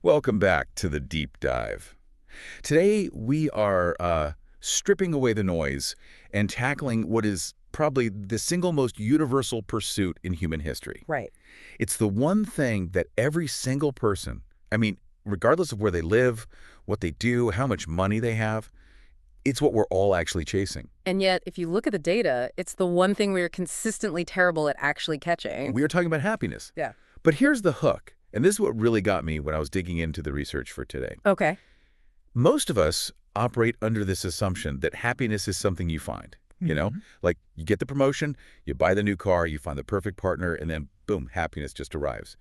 Welcome back to the deep dive. Today we are stripping away the noise and tackling what is probably the single most universal pursuit in human history. Right. It's the one thing that every single person, I mean, regardless of where they live, what they do, how much money they have, it's what we're all actually chasing. And yet, if you look at the data, it's the one thing we're consistently terrible at actually catching. We are talking about happiness. Yeah. But here's the hook, and this is what really got me when I was digging into the research for today. Okay. Most of us operate under this assumption that happiness is something you find. You know, like you get the promotion, you buy the new car, you find the perfect partner, and then boom, happiness just arrives.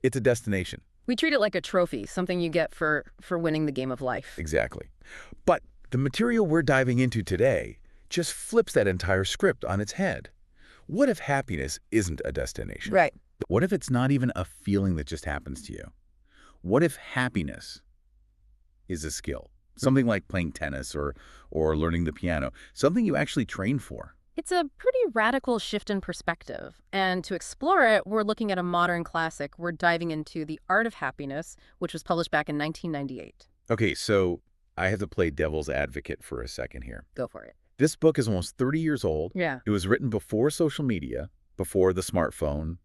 It's a destination. We treat it like a trophy, something you get for winning the game of life. Exactly. But the material we're diving into today just flips that entire script on its head. What if happiness isn't a destination? Right. What if it's not even a feeling that just happens to you? What if happiness is a skill? Something like playing tennis or learning the piano, something you actually train for. It's a pretty radical shift in perspective. And to explore it, we're looking at a modern classic. We're diving into The Art of Happiness, which was published back in 1998. Okay, so I have to play devil's advocate for a second here. Go for it. This book is almost 30 years old. Yeah. It was written before social media, before the smartphone,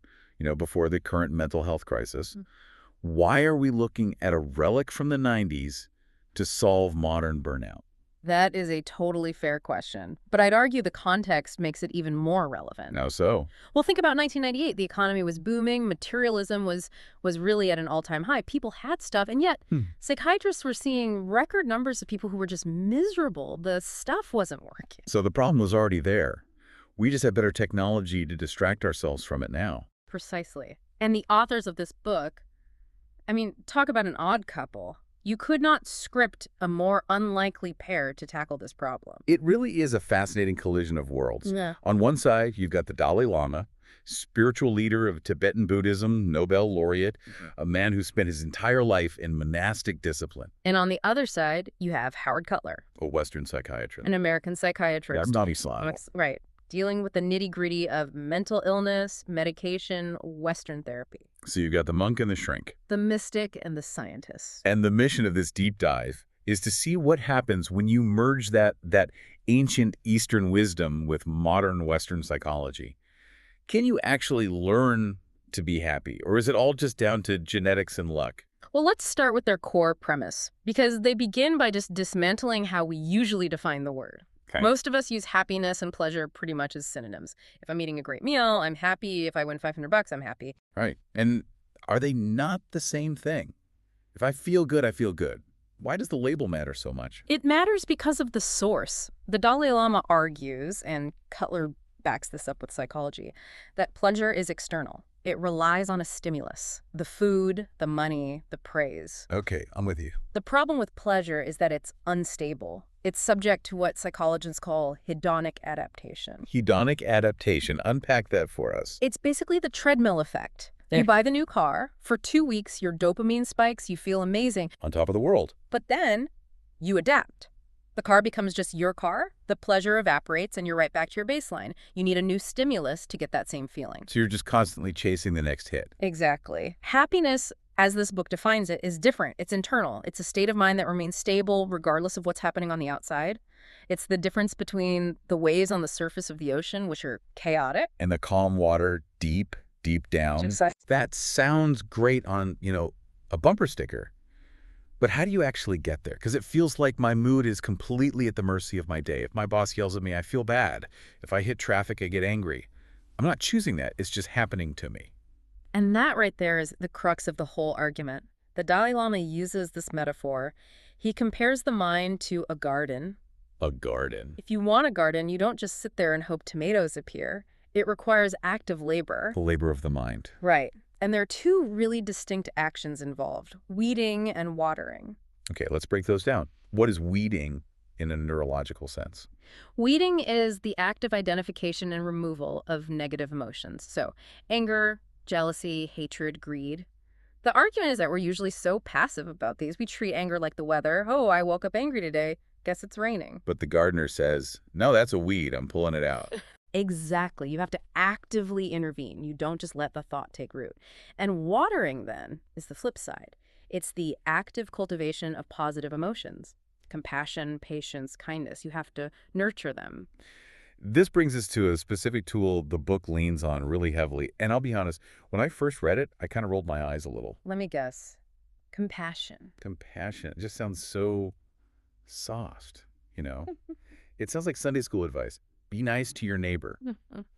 before the current mental health crisis. Why are we looking at a relic from the 90s to solve modern burnout? That is a totally fair question. But I'd argue the context makes it even more relevant. How so? Well, think about 1998. The economy was booming. Materialism was really at an all-time high. People had stuff. And yet, psychiatrists were seeing record numbers of people who were just miserable. The stuff wasn't working. So the problem was already there. We just have better technology to distract ourselves from it now. Precisely. And the authors of this book, I mean, talk about an odd couple. You could not script a more unlikely pair to tackle this problem. It really is a fascinating collision of worlds. Yeah. On one side, you've got the Dalai Lama, spiritual leader of Tibetan Buddhism, Nobel laureate, a man who spent his entire life in monastic discipline. And on the other side, you have Howard Cutler, A Western psychiatrist. an American psychiatrist. Yeah, not Islam. Right. Dealing with the nitty-gritty of mental illness, medication, Western therapy. So you've got the monk and the shrink. The mystic and the scientist. And the mission of this deep dive is to see what happens when you merge that ancient Eastern wisdom with modern Western psychology. Can you actually learn to be happy, or is it all just down to genetics and luck? Well, let's start with their core premise, because they begin by just dismantling how we usually define the word. Okay. Most of us use happiness and pleasure pretty much as synonyms. If I'm eating a great meal, I'm happy. If I win $500, I'm happy. Right. And are they not the same thing? If I feel good, I feel good. Why does the label matter so much? It matters because of the source. The Dalai Lama argues, and Cutler backs this up with psychology, that pleasure is external. It relies on a stimulus, the food, the money, the praise. Okay, I'm with you. The problem with pleasure is that it's unstable. It's subject to what psychologists call hedonic adaptation. Hedonic adaptation. Unpack that for us. It's basically the treadmill effect. You buy the new car. For 2 weeks, your dopamine spikes. You feel amazing. On top of the world. But then you adapt. The car becomes just your car. The pleasure evaporates, and you're right back to your baseline. You need a new stimulus to get that same feeling. So you're just constantly chasing the next hit. Exactly. Happiness, as this book defines it, is different. It's internal. It's a state of mind that remains stable regardless of what's happening on the outside. It's the difference between the waves on the surface of the ocean, which are chaotic, And the calm water deep down. That sounds great on, a bumper sticker. But how do you actually get there? Because it feels like my mood is completely at the mercy of my day. If my boss yells at me, I feel bad. If I hit traffic, I get angry. I'm not choosing that. It's just happening to me. And that right there is the crux of the whole argument. The Dalai Lama uses this metaphor. He compares the mind to a garden. A garden. If you want a garden, you don't just sit there and hope tomatoes appear. It requires active labor. The labor of the mind. Right. And there are two really distinct actions involved, weeding and watering. Okay, let's break those down. What is weeding in a neurological sense? Weeding is the active identification and removal of negative emotions. So anger, jealousy, hatred, greed. The argument is that we're usually so passive about these. We treat anger like the weather. Oh, I woke up angry today. Guess it's raining. But the gardener says, no, that's a weed. I'm pulling it out. Exactly. You have to actively intervene. You don't just let the thought take root. And watering, then, is the flip side. It's the active cultivation of positive emotions. Compassion, patience, kindness. You have to nurture them. This brings us to a specific tool the book leans on really heavily. And I'll be honest, when I first read it, I kind of rolled my eyes a little. Let me guess. Compassion. Compassion. It just sounds so soft, you know? It sounds like Sunday school advice. Be nice to your neighbor.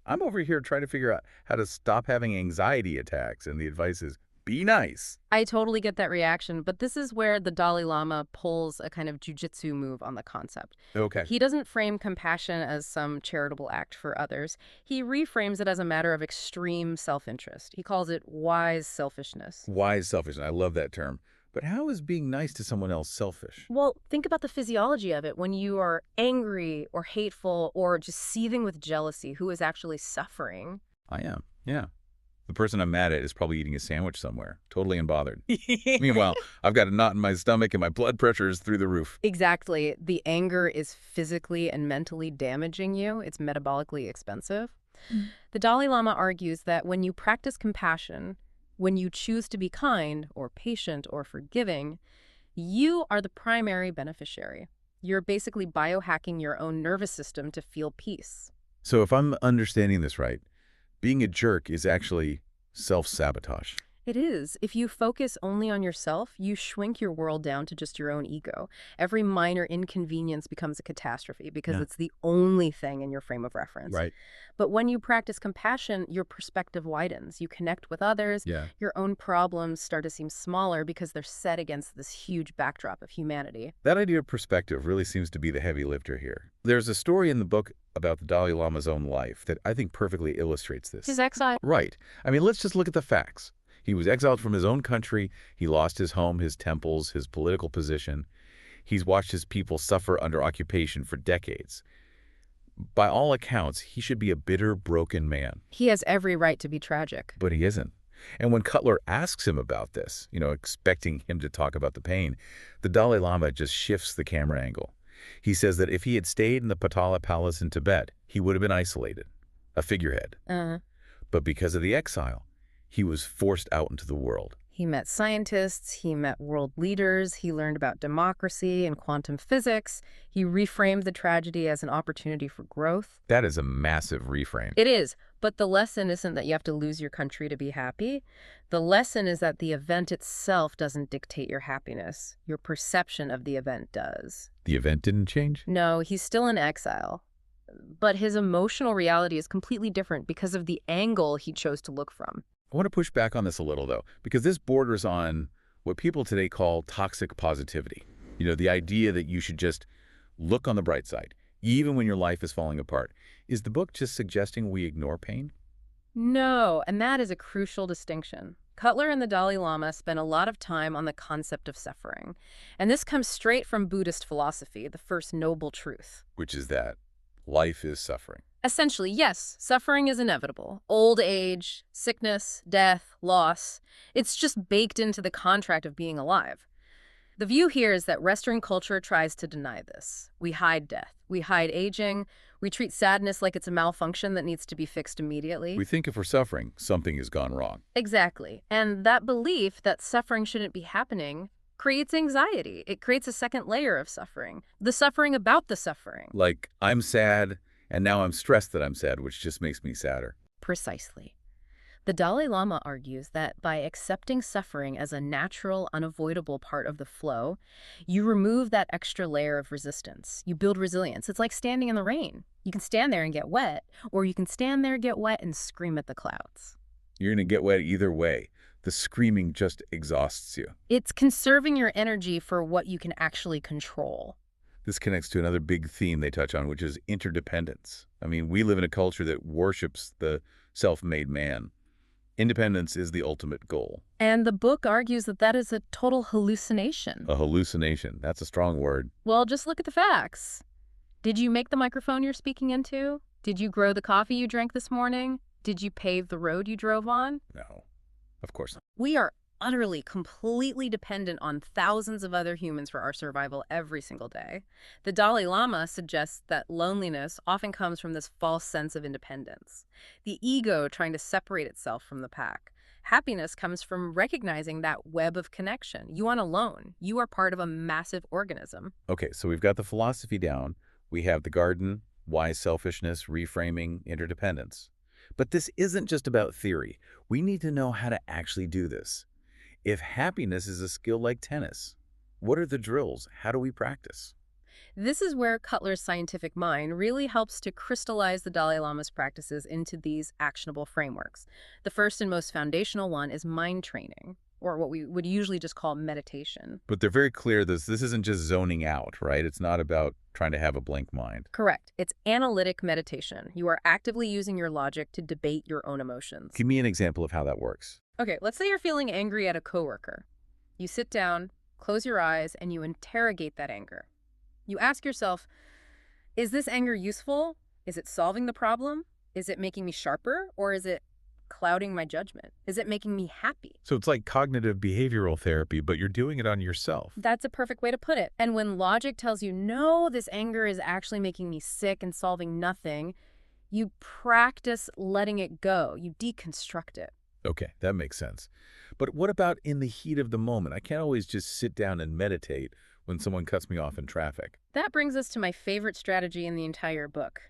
I'm over here trying to figure out how to stop having anxiety attacks, and the advice is be nice. I totally get that reaction, but this is where the Dalai Lama pulls a kind of jujitsu move on the concept. Okay. He doesn't frame compassion as some charitable act for others. He reframes it as a matter of extreme self-interest. He calls it wise selfishness. Wise selfishness. I love that term. But how is being nice to someone else selfish? Well, think about the physiology of it. When you are angry or hateful or just seething with jealousy, who is actually suffering? I am, yeah. The person I'm mad at is probably eating a sandwich somewhere, totally unbothered. Meanwhile, I've got a knot in my stomach and my blood pressure is through the roof. Exactly. The anger is physically and mentally damaging you. It's metabolically expensive. The Dalai Lama argues that when you practice compassion, when you choose to be kind or patient or forgiving, you are the primary beneficiary. You're basically biohacking your own nervous system to feel peace. So if I'm understanding this right, being a jerk is actually self-sabotage. It is. If you focus only on yourself, you shrink your world down to just your own ego. Every minor inconvenience becomes a catastrophe because it's the only thing in your frame of reference. Right. But when you practice compassion, your perspective widens. You connect with others. Yeah. Your own problems start to seem smaller because they're set against this huge backdrop of humanity. That idea of perspective really seems to be the heavy lifter here. There's a story in the book about the Dalai Lama's own life that I think perfectly illustrates this. His exile. Right. I mean, let's just look at the facts. He was exiled from his own country. He lost his home, his temples, his political position. He's watched his people suffer under occupation for decades. By all accounts, he should be a bitter, broken man. He has every right to be tragic. But he isn't. And when Cutler asks him about this, expecting him to talk about the pain, the Dalai Lama just shifts the camera angle. He says that if he had stayed in the Potala Palace in Tibet, he would have been isolated, a figurehead. But because of the exile, he was forced out into the world. He met scientists, he met world leaders, he learned about democracy and quantum physics. He reframed the tragedy as an opportunity for growth. That is a massive reframe. It is, but the lesson isn't that you have to lose your country to be happy. The lesson is that the event itself doesn't dictate your happiness. Your perception of the event does. The event didn't change? No, he's still in exile. But his emotional reality is completely different because of the angle he chose to look from. I want to push back on this a little, though, because this borders on what people today call toxic positivity. The idea that you should just look on the bright side, even when your life is falling apart. Is the book just suggesting we ignore pain? No, and that is a crucial distinction. Cutler and the Dalai Lama spent a lot of time on the concept of suffering. And this comes straight from Buddhist philosophy, the first noble truth. Which is that life is suffering. Essentially, yes, suffering is inevitable. Old age, sickness, death, loss. It's just baked into the contract of being alive. The view here is that Western culture tries to deny this. We hide death. We hide aging. We treat sadness like it's a malfunction that needs to be fixed immediately. We think if we're suffering, something has gone wrong. Exactly. And that belief that suffering shouldn't be happening creates anxiety. It creates a second layer of suffering. The suffering about the suffering. Like, I'm sad, and now I'm stressed that I'm sad, which just makes me sadder. Precisely. The Dalai Lama argues that by accepting suffering as a natural, unavoidable part of the flow, you remove that extra layer of resistance. You build resilience. It's like standing in the rain. You can stand there and get wet, or you can stand there, get wet, and scream at the clouds. You're going to get wet either way. The screaming just exhausts you. It's conserving your energy for what you can actually control. This connects to another big theme they touch on, which is interdependence. I mean, we live in a culture that worships the self-made man. Independence is the ultimate goal. And the book argues that that is a total hallucination. A hallucination. That's a strong word. Well, just look at the facts. Did you make the microphone you're speaking into? Did you grow the coffee you drank this morning? Did you pave the road you drove on? No, of course not. We are utterly, completely dependent on thousands of other humans for our survival every single day. The Dalai Lama suggests that loneliness often comes from this false sense of independence, the ego trying to separate itself from the pack. Happiness comes from recognizing that web of connection. You aren't alone. You are part of a massive organism. Okay, so we've got the philosophy down. We have the garden, wise selfishness, reframing, interdependence. But this isn't just about theory. We need to know how to actually do this. If happiness is a skill like tennis, what are the drills? How do we practice? This is where Cutler's scientific mind really helps to crystallize the Dalai Lama's practices into these actionable frameworks. The first and most foundational one is mind training, or what we would usually just call meditation. But they're very clear this isn't just zoning out, right? It's not about trying to have a blank mind. Correct. It's analytic meditation. You are actively using your logic to debate your own emotions. Give me an example of how that works. Okay, let's say you're feeling angry at a coworker. You sit down, close your eyes, and you interrogate that anger. You ask yourself, is this anger useful? Is it solving the problem? Is it making me sharper? Or is it clouding my judgment? Is it making me happy? So it's like cognitive behavioral therapy, but you're doing it on yourself. That's a perfect way to put it. And when logic tells you, no, this anger is actually making me sick and solving nothing, you practice letting it go. You deconstruct it. Okay, that makes sense. But what about in the heat of the moment? I can't always just sit down and meditate when someone cuts me off in traffic. That brings us to my favorite strategy in the entire book,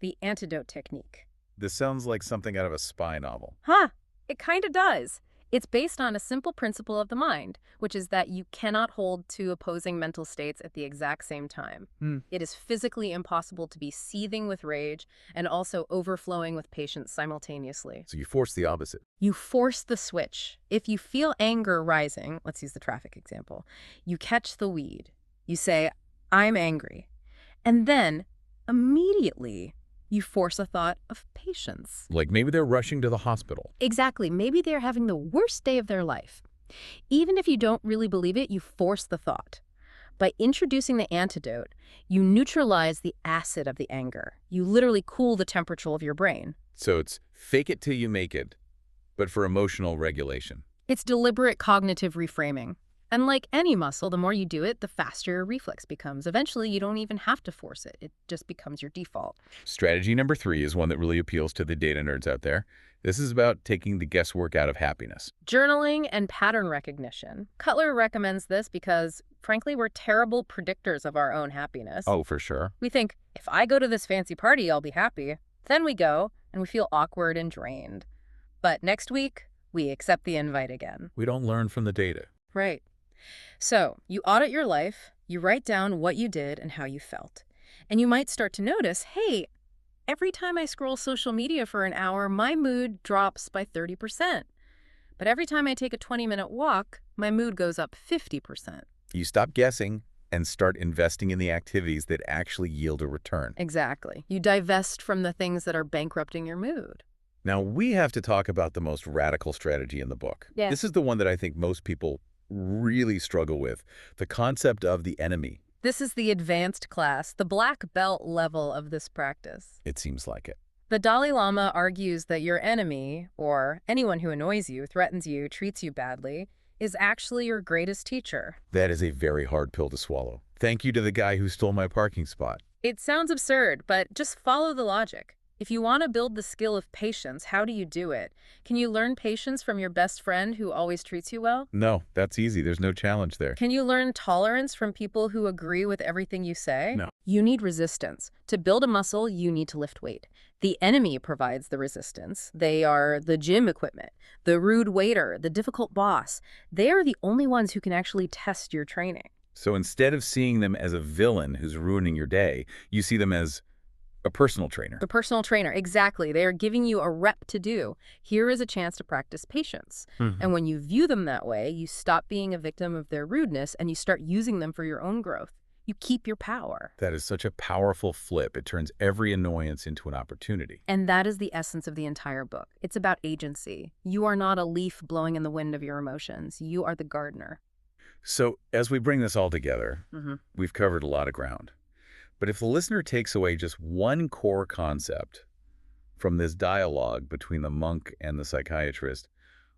the antidote technique. This sounds like something out of a spy novel. Huh, it kind of does. It's based on a simple principle of the mind, which is that you cannot hold two opposing mental states at the exact same time. It is physically impossible to be seething with rage and also overflowing with patience simultaneously. So you force the opposite. You force the switch. If you feel anger rising, let's use the traffic example, you catch the weed. You say, I'm angry. And then, immediately, you force a thought of patience. Like maybe they're rushing to the hospital. Exactly. Maybe they're having the worst day of their life. Even if you don't really believe it, you force the thought. By introducing the antidote, you neutralize the acid of the anger. You literally cool the temperature of your brain. So it's fake it till you make it, but for emotional regulation. It's deliberate cognitive reframing. And like any muscle, the more you do it, the faster your reflex becomes. Eventually, you don't even have to force it. It just becomes your default. Strategy number 3 is one that really appeals to the data nerds out there. This is about taking the guesswork out of happiness. Journaling and pattern recognition. Cutler recommends this because, frankly, we're terrible predictors of our own happiness. Oh, for sure. We think, if I go to this fancy party, I'll be happy. Then we go, and we feel awkward and drained. But next week, we accept the invite again. We don't learn from the data. Right. So, you audit your life, you write down what you did and how you felt. And you might start to notice, hey, every time I scroll social media for an hour, my mood drops by 30%. But every time I take a 20-minute walk, my mood goes up 50%. You stop guessing and start investing in the activities that actually yield a return. Exactly. You divest from the things that are bankrupting your mood. Now, we have to talk about the most radical strategy in the book. Yeah. This is the one that I think most people really struggle with, the concept of the enemy. This is the advanced class, the black belt level of this practice. It seems like it. The Dalai Lama argues that your enemy, or anyone who annoys you, threatens you, treats you badly, is actually your greatest teacher. That is a very hard pill to swallow. Thank you to the guy who stole my parking spot. It sounds absurd, but just follow the logic. If you want to build the skill of patience, how do you do it? Can you learn patience from your best friend who always treats you well? No, that's easy. There's no challenge there. Can you learn tolerance from people who agree with everything you say? No. You need resistance. To build a muscle, you need to lift weight. The enemy provides the resistance. They are the gym equipment, the rude waiter, the difficult boss. They are the only ones who can actually test your training. So instead of seeing them as a villain who's ruining your day, you see them as a personal trainer. The personal trainer, exactly. They are giving you a rep to do. Here is a chance to practice patience. And when you view them that way, you stop being a victim of their rudeness and you start using them for your own growth. You keep your power. That is such a powerful flip. It turns every annoyance into an opportunity. And that is the essence of the entire book. It's about agency. You are not a leaf blowing in the wind of your emotions. You are the gardener. So as we bring this all together, we've covered a lot of ground. But if the listener takes away just one core concept from this dialogue between the monk and the psychiatrist,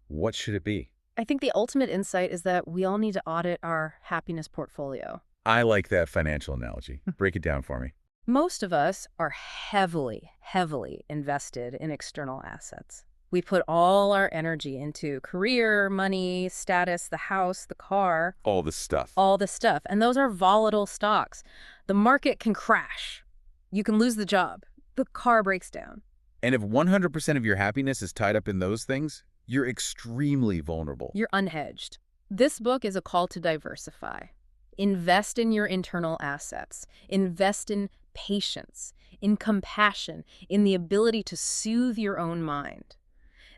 what should it be? I think the ultimate insight is that we all need to audit our happiness portfolio. I like that financial analogy. Break it down for me. Most of us are heavily invested in external assets. We put all our energy into career, money, status, the house, the car, All this stuff. all the stuff. And those are volatile stocks. The market can crash. You can lose the job. The car breaks down. And if 100% of your happiness is tied up in those things, you're extremely vulnerable. You're unhedged. This book is a call to diversify. Invest in your internal assets. Invest in patience, in compassion, in the ability to soothe your own mind.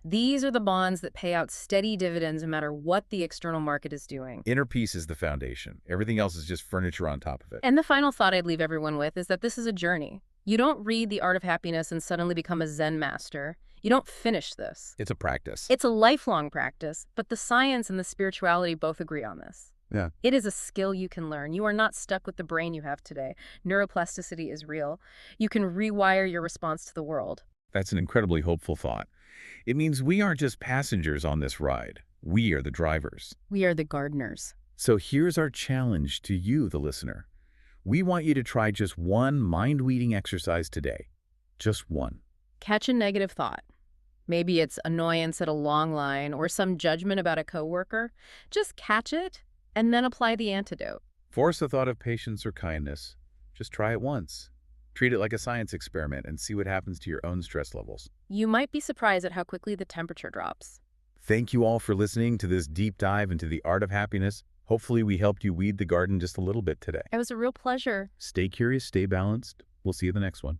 These are the bonds that pay out steady dividends no matter what the external market is doing. Inner peace is the foundation. Everything else is just furniture on top of it. And the final thought I'd leave everyone with is that this is a journey. You don't read The Art of Happiness and suddenly become a Zen master. You don't finish this. It's a practice. It's a lifelong practice, but the science and the spirituality both agree on this. Yeah. It is a skill you can learn. You are not stuck with the brain you have today. Neuroplasticity is real. You can rewire your response to the world. That's an incredibly hopeful thought. It means we aren't just passengers on this ride. We are the drivers. We are the gardeners. So here's our challenge to you, the listener. We want you to try just one mind-weeding exercise today. Just one. Catch a negative thought. Maybe it's annoyance at a long line or some judgment about a coworker. Just catch it and then apply the antidote. Force a thought of patience or kindness. Just try it once. Treat it like a science experiment and see what happens to your own stress levels. You might be surprised at how quickly the temperature drops. Thank you all for listening to this deep dive into the art of happiness. Hopefully we helped you weed the garden just a little bit today. It was a real pleasure. Stay curious, stay balanced. We'll see you in the next one.